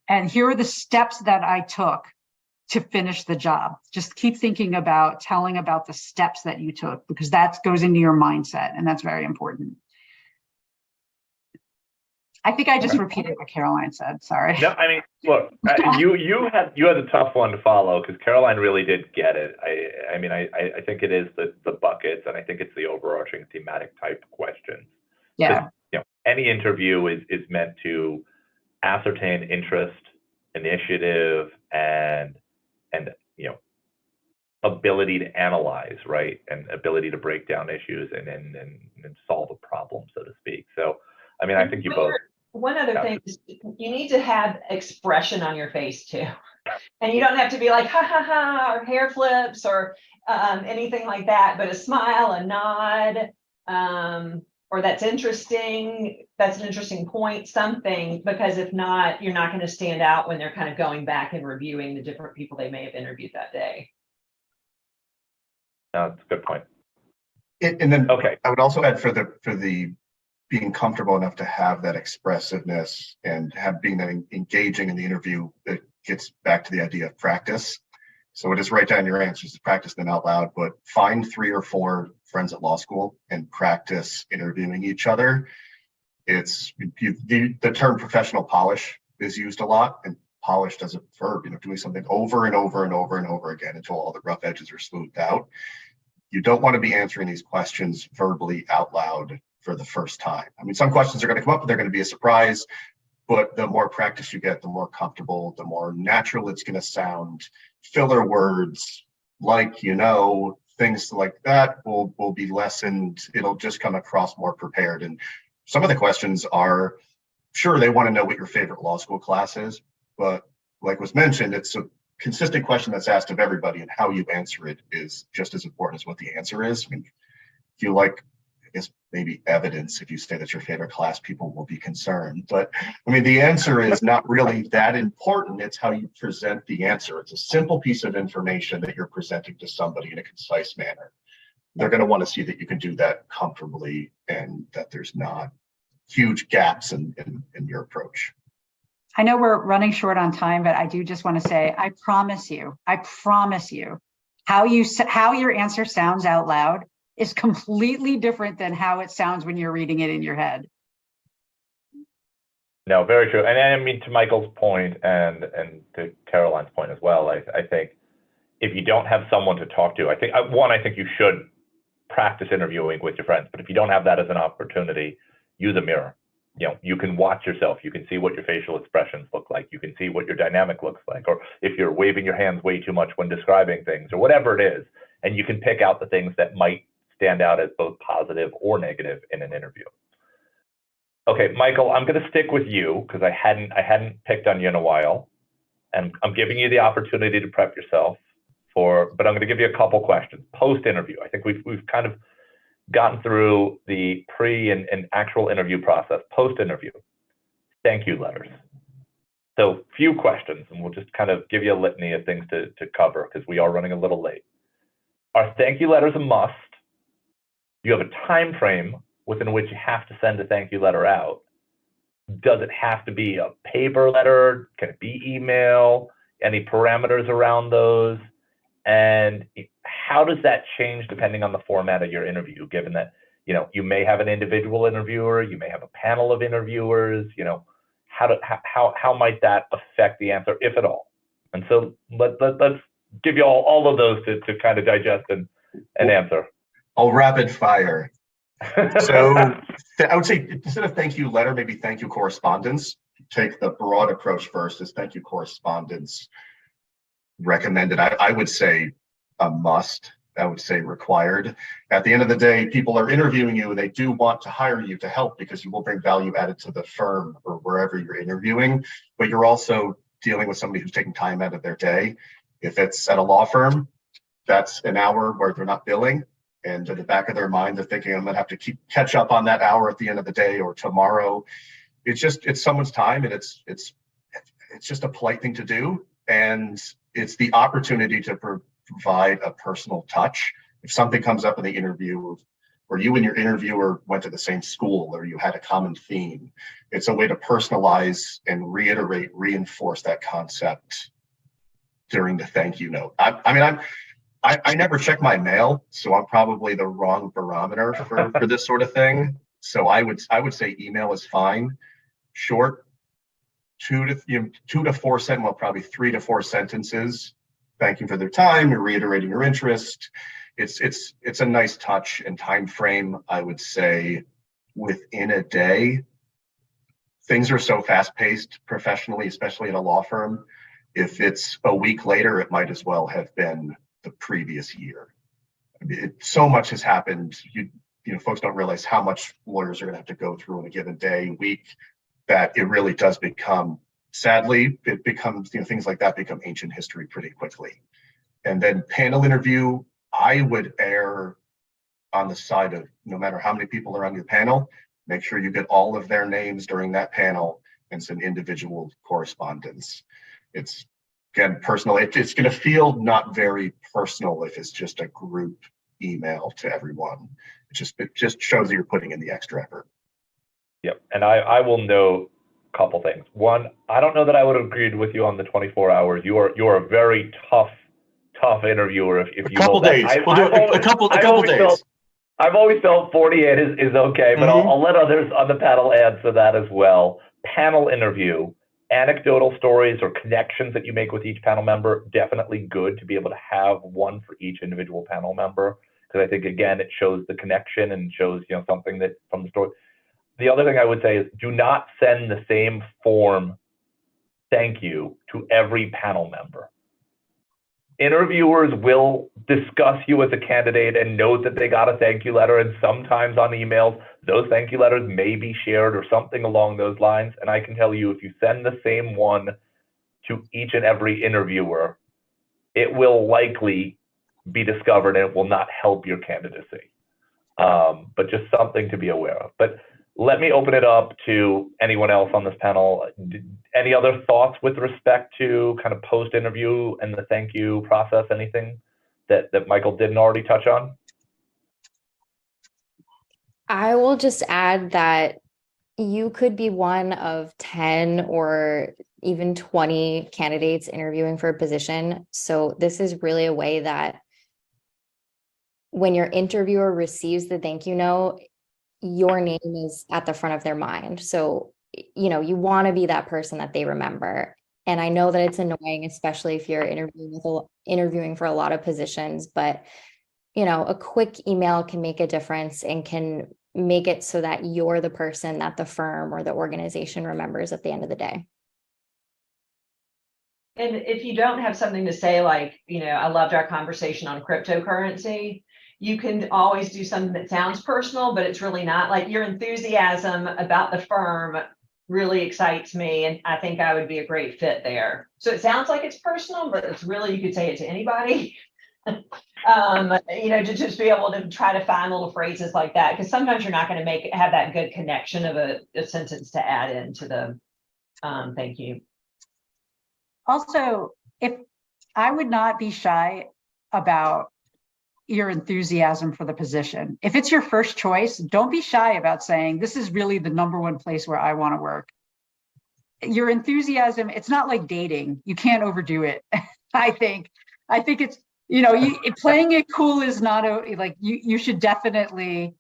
And here are the steps that I took to finish the job. Just keep thinking about telling about the steps that you took, because that goes into your mindset, and that's very important. I think I just repeated what Caroline said. Sorry. No, I mean, look, you had a tough one to follow, because Caroline really did get it. I think it is the buckets, and I think it's the overarching thematic type questions. Yeah. Any interview is meant to ascertain interest, initiative, and ability to analyze, right, and ability to break down issues and solve a problem, so to speak. So, I think you both. One other thing is you need to have expression on your face too. And you don't have to be like, ha, ha, ha, or hair flips or anything like that, but a smile, a nod, or that's interesting. That's an interesting point, something, because if not, you're not going to stand out when they're kind of going back and reviewing the different people they may have interviewed that day. No, that's a good point. And then okay. I would also add for the being comfortable enough to have that expressiveness and being that engaging in the interview, it gets back to the idea of practice. So it is write down your answers, practice them out loud, but find 3 or 4 friends at law school and practice interviewing each other. It's the term professional polish is used a lot, and polished as a verb, doing something over and over and over and over again until all the rough edges are smoothed out. You don't want to be answering these questions verbally out loud for the first time. Some questions are going to come up, but they're going to be a surprise. But the more practice you get, the more comfortable, the more natural it's going to sound. Filler words like, things like that will be lessened. It'll just come across more prepared. And some of the questions are, sure, they want to know what your favorite law school class is, but like was mentioned, it's a consistent question that's asked of everybody, and how you answer it is just as important as what the answer is. If you like, maybe evidence if you say that's your favorite class, people will be concerned. But I mean, the answer is not really that important. It's how you present the answer. It's a simple piece of information that you're presenting to somebody in a concise manner. They're going to want to see that you can do that comfortably and that there's not huge gaps in your approach. I know we're running short on time, but I do just want to say, I promise you, how your answer sounds out loud is completely different than how it sounds when you're reading it in your head. No, very true. And I mean, to Michael's point and to Caroline's point as well, I think if you don't have someone to talk to, I think you should practice interviewing with your friends. But if you don't have that as an opportunity, use a mirror. You know, you can watch yourself. You can see what your facial expressions look like. You can see what your dynamic looks like, or if you're waving your hands way too much when describing things, or whatever it is. And you can pick out the things that might stand out as both positive or negative in an interview. Okay, Michael, I'm going to stick with you because I hadn't picked on you in a while, and I'm giving you the opportunity to prep yourself but I'm going to give you a couple questions post-interview. I think we've kind of gotten through the pre and actual interview process. Post-interview, thank you letters. So few questions, and we'll just kind of give you a litany of things to cover because we are running a little late. Are thank you letters a must? Do you have a time frame within which you have to send a thank you letter out? Does it have to be a paper letter? Can it be email? Any parameters around those? And how does that change depending on the format of your interview, given that, you know, you may have an individual interviewer, you may have a panel of interviewers, you know, how might that affect the answer, if at all? And so let's give you all of those to kind of digest and answer. I'll rapid fire. So I would say instead of thank you letter, maybe thank you correspondence. Take the broad approach first is thank you correspondence recommended. I would say a must. I would say required. At the end of the day, people are interviewing you and they do want to hire you to help because you will bring value added to the firm or wherever you're interviewing, but you're also dealing with somebody who's taking time out of their day. If it's at a law firm, that's an hour where they're not billing. And in the back of their mind, they're thinking, I'm gonna have to catch up on that hour at the end of the day or tomorrow. It's someone's time, and it's just a polite thing to do. And it's the opportunity to provide a personal touch. If something comes up in the interview, or you and your interviewer went to the same school, or you had a common theme, it's a way to personalize and reinforce that concept during the thank you note. I never check my mail, so I'm probably the wrong barometer for this sort of thing. So I would say email is fine, short, 2 to 4 sentences, well, probably 3 to 4 sentences, thanking for their time and reiterating your interest. It's a nice touch and time frame. I would say within a day. Things are so fast paced professionally, especially in a law firm. If it's a week later, it might as well have been the previous year. I mean, so much has happened. You know, folks don't realize how much lawyers are going to have to go through in a given day, week, that it really does become, sadly, it becomes, you know, things like that become ancient history pretty quickly. And then panel interview, I would err on the side of no matter how many people are on your panel, make sure you get all of their names during that panel and some individual correspondence. It's, again, personal. It's going to feel not very personal if it's just a group email to everyone. It just shows that you're putting in the extra effort. Yep, and I will note a couple things. One, I don't know that I would have agreed with you on the 24 hours. You are a very tough interviewer. If you couple days, we'll do a couple days. I've always felt 48 is okay, but I'll let others on the panel answer that as well. Panel interview, anecdotal stories or connections that you make with each panel member, definitely good to be able to have one for each individual panel member, because I think, again, it shows the connection and shows, you know, something that from the story. The other thing I would say is do not send the same form thank you to every panel member. Interviewers will discuss you as a candidate and note that they got a thank you letter, and sometimes on emails, those thank you letters may be shared or something along those lines. And I can tell you, if you send the same one to each and every interviewer, it will likely be discovered and it will not help your candidacy. but just something to be aware of. But let me open it up to anyone else on this panel. Any other thoughts with respect to kind of post-interview and the thank you process? Anything that Michael didn't already touch on? I will just add that you could be one of 10 or even 20 candidates interviewing for a position. So this is really a way that when your interviewer receives the thank you note, your name is at the front of their mind. So, you know, you want to be that person that they remember. And I know that it's annoying, especially if you're interviewing for a lot of positions, but, you know, a quick email can make a difference and can make it so that you're the person that the firm or the organization remembers at the end of the day. And if you don't have something to say, like, you know, I loved our conversation on cryptocurrency, you can always do something that sounds personal, but it's really not. Like, your enthusiasm about the firm really excites me, and I think I would be a great fit there. So it sounds like it's personal, but it's really, you could say it to anybody. You know, to just be able to try to find little phrases like that, because sometimes you're not going to have that good connection of a sentence to add into the thank you. Also, if I would not be shy about your enthusiasm for the position. If it's your first choice, don't be shy about saying, this is really the #1 place where I want to work. Your enthusiasm, it's not like dating. You can't overdo it. I think it's, you know, playing it cool is not like, you should definitely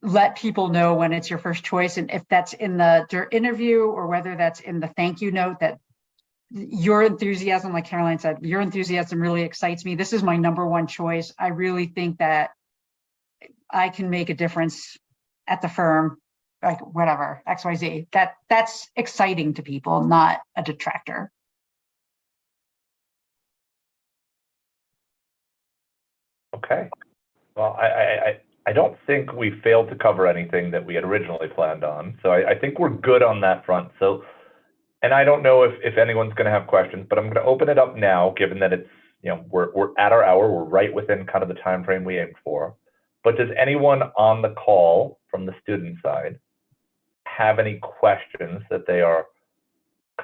let people know when it's your first choice. And if that's in the interview or whether that's in the thank you note, that your enthusiasm, like Caroline said, your enthusiasm really excites me. This is my #1 choice. I really think that I can make a difference at the firm, like whatever, XYZ. That's exciting to people, not a detractor. Okay. Well, I don't think we failed to cover anything that we had originally planned on. So I think we're good on that front. So, and I don't know if anyone's going to have questions, but I'm going to open it up now, given that it's, you know, we're at our hour, we're right within kind of the time frame we aimed for. But does anyone on the call from the student side have any questions that they are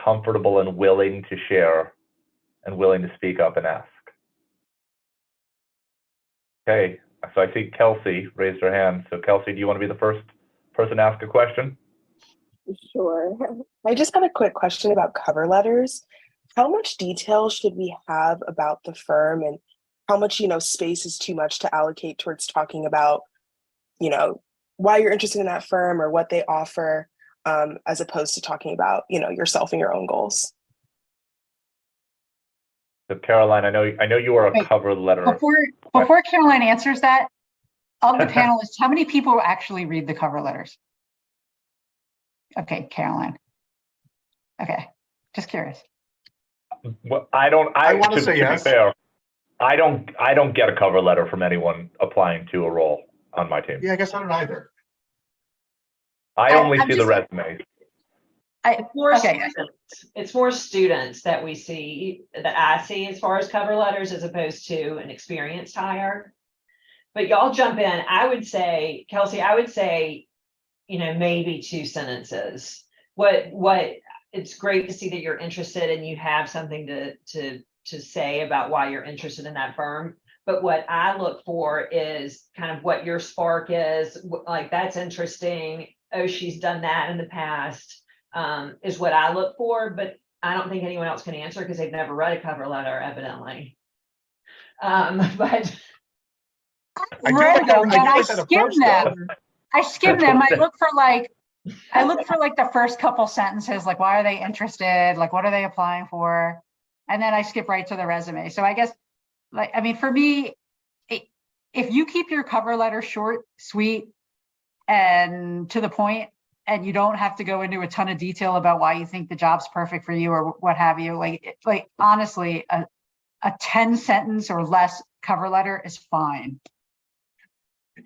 comfortable and willing to share and willing to speak up and ask? Okay, so I see Kelsey raised her hand. So Kelsey, do you want to be the first person to ask a question? Sure. I just got a quick question about cover letters. How much detail should we have about the firm, and how much, you know, space is too much to allocate towards talking about, you know, why you're interested in that firm or what they offer, as opposed to talking about, you know, yourself and your own goals? So Caroline, I know you are a Wait, cover letter. Before Caroline answers that, of the panelists, how many people actually read the cover letters? Okay, Caroline. Okay, just curious. Well, I want to say yes. To be fair, I don't get a cover letter from anyone applying to a role on my team. Yeah, I guess I don't either. I only see the resumes. It's more students that we see, that I see as far as cover letters, as opposed to an experienced hire. But y'all jump in. I would say, Kelsey, you know, maybe 2 sentences. It's great to see that you're interested and you have something to say about why you're interested in that firm. But what I look for is kind of what your spark is. Like, that's interesting. Oh, she's done that in the past, is what I look for. But I don't think anyone else can answer because they've never read a cover letter, evidently. But I skimmed them. I skimmed them. I look for like the first couple sentences, like, why are they interested? Like, what are they applying for? And then I skip right to the resume. So I guess, like, I mean, for me, if you keep your cover letter short, sweet, and to the point, and you don't have to go into a ton of detail about why you think the job's perfect for you or what have you, like honestly, a 10-sentence or less cover letter is fine.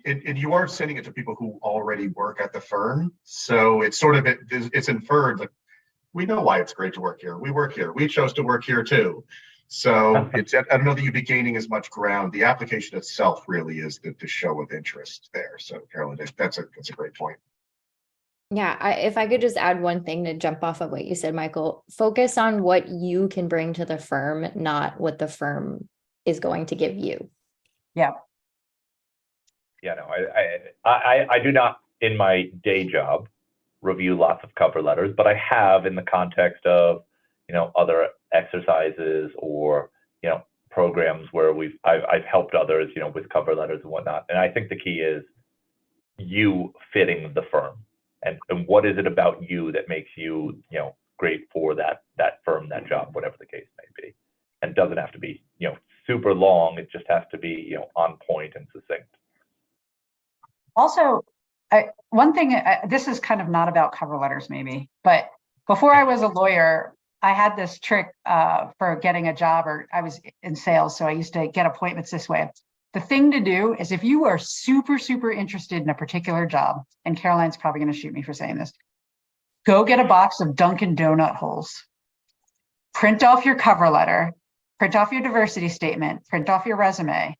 And you are sending it to people who already work at the firm, so it's sort of it's inferred, like, we know why it's great to work here. We work here. We chose to work here too. So it's, I don't know that you'd be gaining as much ground. The application itself really is the show of interest there. So Carolyn, that's a great point. Yeah, if I could just add one thing to jump off of what you said, Michael, focus on what you can bring to the firm, not what the firm is going to give you. Yeah. Yeah, no, I do not in my day job review lots of cover letters, but I have in the context of, other exercises or, programs where I've helped others, with cover letters and whatnot. And I think the key is you fitting the firm and what is it about you that makes you, great for that firm, that job, whatever the case may be. And it doesn't have to be, super long. It just has to be, on point and succinct. Also, one thing, this is kind of not about cover letters maybe, but before I was a lawyer, I had this trick for getting a job, or I was in sales, so I used to get appointments this way. The thing to do is if you are super, super interested in a particular job, and Caroline's probably going to shoot me for saying this, go get a box of Dunkin' Donut holes, print off your cover letter, print off your diversity statement, print off your resume,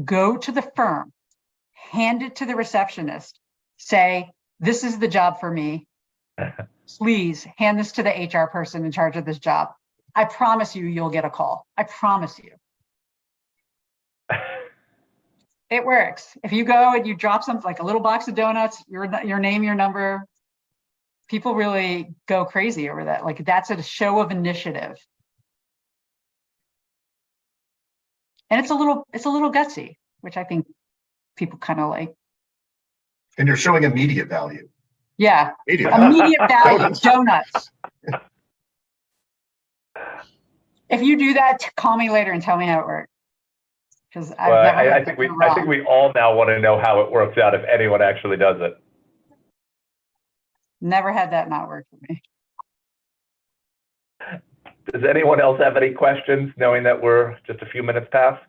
go to the firm, hand it to the receptionist, say, this is the job for me. Please hand this to the HR person in charge of this job. I promise you, you'll get a call. I promise you. It works. If you go and you drop something like a little box of donuts, your name, your number, people really go crazy over that. Like that's a show of initiative. And it's a little gutsy, which I think people kind of like. And you're showing immediate value. Yeah, Immediate value, donuts. If you do that, call me later and tell me how it worked. Because I think we all now want to know how it works out if anyone actually does it. Never had that not work for me. Does anyone else have any questions, knowing that we're just a few minutes past?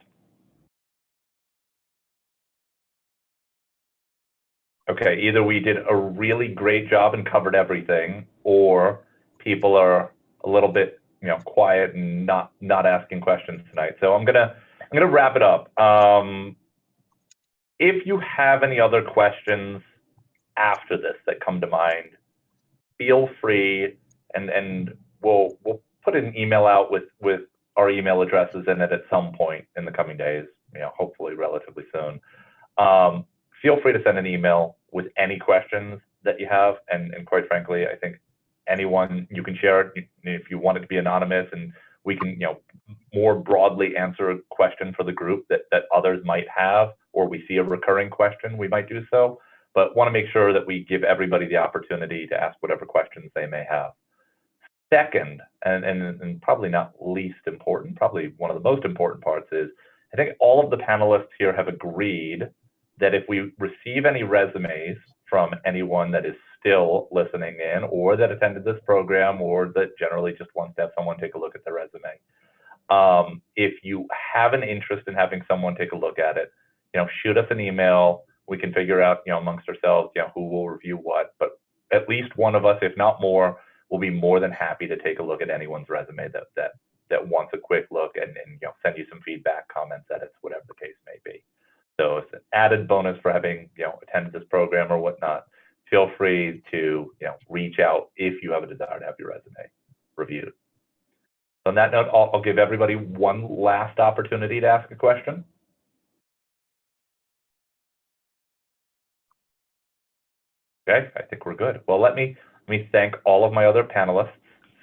Okay, either we did a really great job and covered everything, or people are a little bit, quiet and not asking questions tonight. So I'm gonna wrap it up. If you have any other questions after this that come to mind, feel free, and we'll put an email out with our email addresses in it at some point in the coming days. Hopefully relatively soon. Feel free to send an email with any questions that you have. And quite frankly, I think anyone, you can share it if you want it to be anonymous, and we can, more broadly answer a question for the group that others might have, or we see a recurring question, we might do so. But want to make sure that we give everybody the opportunity to ask whatever questions they may have. Second, and probably not least important, probably one of the most important parts is, I think all of the panelists here have agreed that if we receive any resumes from anyone that is still listening in, or that attended this program, or that generally just wants to have someone take a look at their resume, if you have an interest in having someone take a look at it, shoot us an email. We can figure out, amongst ourselves, who will review what. But at least one of us, if not more, will be more than happy to take a look at anyone's resume that wants a quick look and send you some feedback, comments, edits, whatever the case may be. So it's an added bonus for having, attended this program or whatnot. Feel free to, reach out if you have a desire to have your resume reviewed. On that note, I'll give everybody one last opportunity to ask a question. Okay, I think we're good. Well, let me thank all of my other panelists.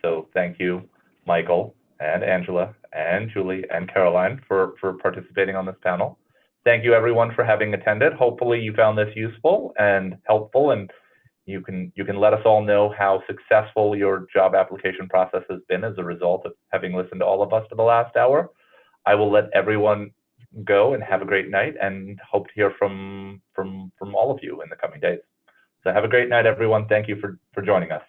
So thank you, Michael and Angela and Julie and Caroline for participating on this panel. Thank you everyone for having attended. Hopefully you found this useful and helpful, and you can let us all know how successful your job application process has been as a result of having listened to all of us for the last hour. I will let everyone go and have a great night, and hope to hear from all of you in the coming days. So have a great night, everyone. Thank you for joining us.